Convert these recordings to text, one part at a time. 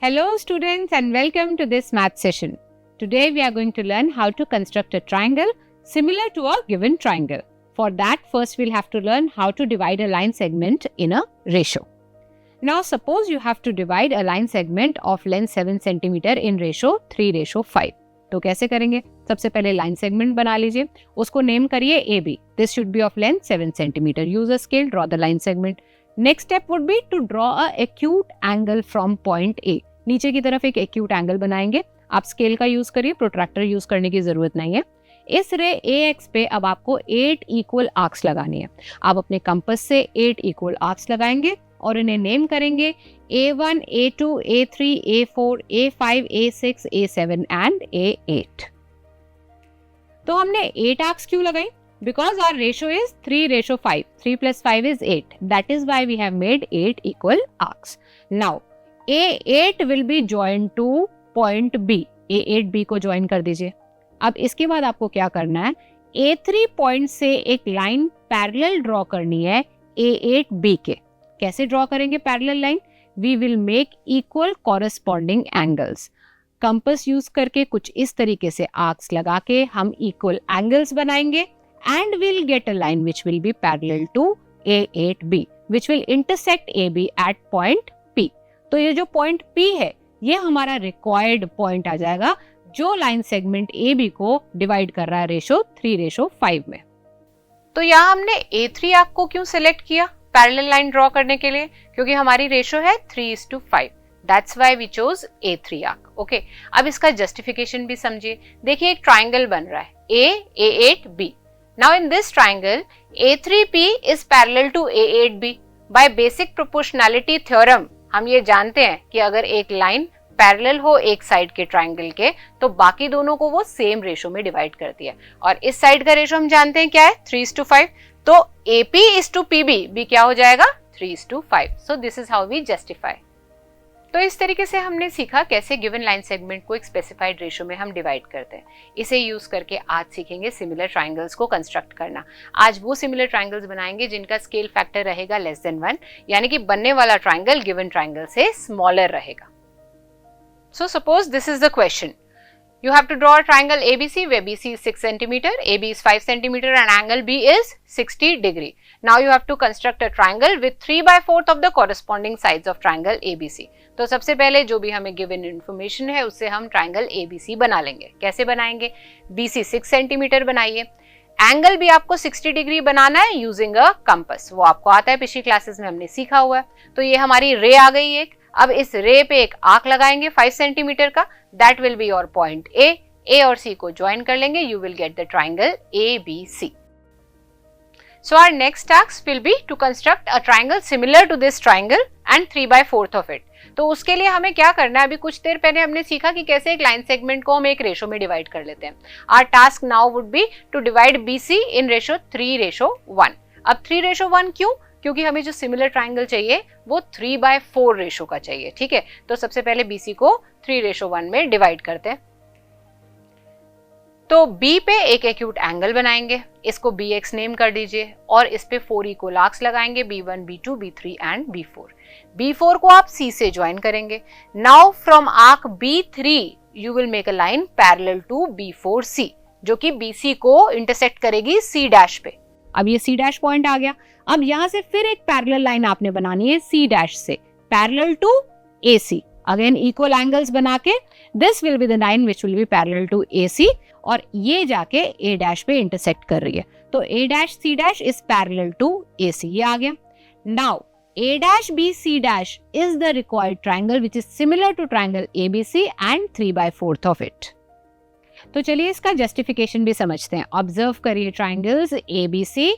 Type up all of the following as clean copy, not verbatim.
Hello students and welcome to this math session. Today we are going to learn how to construct a triangle similar to a given triangle. For that, first we'll have to learn how to divide a line segment in a ratio. Now suppose you have to divide a line segment of length 7 cm in ratio 3:5. तो कैसे करेंगे? सबसे पहले line segment बना लीजिए, उसको name करिए AB. This should be of length 7 cm. Use a scale, draw the line segment. Next step would be to draw a acute angle from point A. नीचे की तरफ एक एक्यूट एंगल बनाएंगे. आप स्केल का यूज करिए, protractor use करने की जरूरत नहीं है. इस रे AX पे अब आपको 8 इक्वल आर्क्स लगानी है. आप अपने कंपास से 8 इक्वल आर्क्स लगाएंगे और इन्हें नेम करेंगे A1, A2, A3, A4, A5, A6, A7 and A8. तो हमने 8 आर्क्स क्यों लगाई? Because our ratio is 3:5. 3 plus 5 is 8. That is why we have made 8 equal arcs. Now, A8 will be joined to point B. A8B को join कर दीजिए. अब इसके बाद आपको क्या करना है? A3 पॉइंट से एक लाइन पैरेलल ड्रॉ करनी है A8B के. कैसे ड्रॉ करेंगे parallel line? We will make equal corresponding angles. Compass use करके कुछ इस तरीके से आर्क्स लगा के हम इक्वल एंगल्स बनाएंगे and we'll get a line which will be parallel to A8B, which will intersect AB at point P. तो ये जो पॉइंट P है, ये हमारा रिक्वायर्ड पॉइंट आ जाएगा जो लाइन सेगमेंट AB को डिवाइड कर रहा है रेशो 3:5 में. तो यहाँ हमने A3 आर्क को क्यों सिलेक्ट किया पैरेलल लाइन ड्रॉ करने के लिए? क्योंकि हमारी रेशो है 3:5. That's why we chose A3 arc. Okay, अब इसका जस्टिफिकेशन भी समझिए. देखिए एक ट्राइंगल बन रहा है A8B. Now in this triangle, A3P is parallel to A8B. By basic proportionality theorem, हम ये जानते हैं कि अगर एक लाइन पैरेलल हो एक साइड के ट्राइंगल के, तो बाकी दोनों को वो सेम रेशो में डिवाइड करती है. और इस साइड का रेशो हम जानते हैं क्या है? 3:5. तो AP is to PB भी क्या हो जाएगा? 3:5. So this is how we justify. तो इस तरीके से हमने सीखा कैसे गिवन लाइन सेगमेंट को एक स्पेसिफाइड रेशो में हम डिवाइड करते हैं. इसे यूज करके आज सीखेंगे सिमिलर ट्राइंगल्स को कंस्ट्रक्ट करना. आज वो सिमिलर ट्राइंगल्स बनाएंगे जिनका स्केल फैक्टर रहेगा लेस देन 1, यानी कि बनने वाला ट्राइंगल गिवन ट्राइंगल से स्मॉलर रहेगा. So suppose this is the question. You have to draw a triangle ABC where BC is 6 cm, AB is 5 cm and angle B is 60 degree. Now you have to construct a triangle with 3/4 of the corresponding sides of triangle ABC. तो सबसे पहले जो भी हमें given information है उससे हम triangle ABC बना लेंगे. कैसे बनाएंगे? BC 6 cm बनाइए. एंगल भी आपको 60 डिग्री बनाना है यूजिंग अ कंपास. वो आपको आता है, पिछली क्लासेस में हमने सीखा हुआ है. तो ये हमारी रे आ गई एक. अब इस रे पे एक आर्क लगाएंगे 5 सेंटीमीटर का. That will be your point A और C को ज्वाइन कर लेंगे. You will get the triangle ABC. So our next task will be to construct a triangle similar to this triangle and 3/4 of it. तो उसके लिए हमें क्या करना है? अभी कुछ देर पहले हमने सीखा कि कैसे एक लाइन सेगमेंट को हम एक रेशो में डिवाइड कर लेते हैं. Our task now would be to divide BC in ratio 3:1. अब 3:1 क्यों? क्योंकि हमें जो सिमिलर ट्राइंगल चाहिए वो 3/4 रेशो का चाहिए. ठीक है, तो सबसे पहले BC को 3:1 में डिवाइड करते हैं. तो B पे एक एक्यूट एंगल बनाएंगे, इसको BX नेम कर दीजिए और इस पे 4 इक्वल आर्क्स लगाएंगे B1, B2, B3 and B4. B4 को आप C से ज्वाइन करेंगे. Now from arc B3 you will make a line parallel to B4C जो कि BC को इंटरसेक्ट करेगी C डैश पे. अब ये C डैश पॉइंट आ गया. अब यहाँ से फिर एक पैरेलल लाइन आपने बनानी है C डैश से parallel to AC. Again equal angles बना के this will be the line which will be parallel to AC और ये जाके A डैश पे इंटरसेक्ट कर रही है. तो A dash C dash is parallel to AC. ये आ गया. Now A dash B C dash is the required triangle which is similar to triangle ABC and 3/4 of it. तो चलिए इसका जस्टिफिकेशन भी समझते हैं. ऑब्जर्व करिए triangles ABC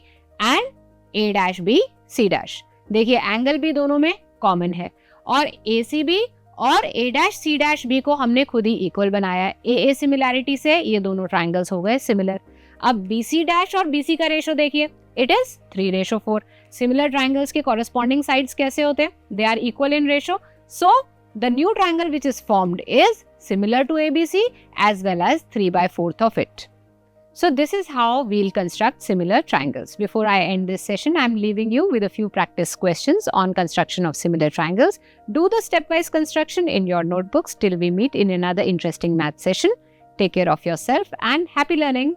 and A dash B C dash. देखिए एंगल भी दोनों में कॉमन है और ACB और A dash C dash B को हमने खुद ही इक्वल बनाया है. AA सिमिलैरिटी से ये दोनों ट्राइंगल्स हो गए सिमिलर. अब BC dash और BC का रेशो देखिए, इट इज 3:4. सिमिलर ट्राइंगल्स के कॉरेस्पॉन्डिंग साइड्स कैसे होते हैं? They are equal in ratio. So the new triangle which is formed is similar to ABC as well as 3/4 of it. So this is how we'll construct similar triangles. Before I end this session, I'm leaving you with a few practice questions on construction of similar triangles. Do the stepwise construction in your notebooks till we meet in another interesting math session. Take care of yourself and happy learning.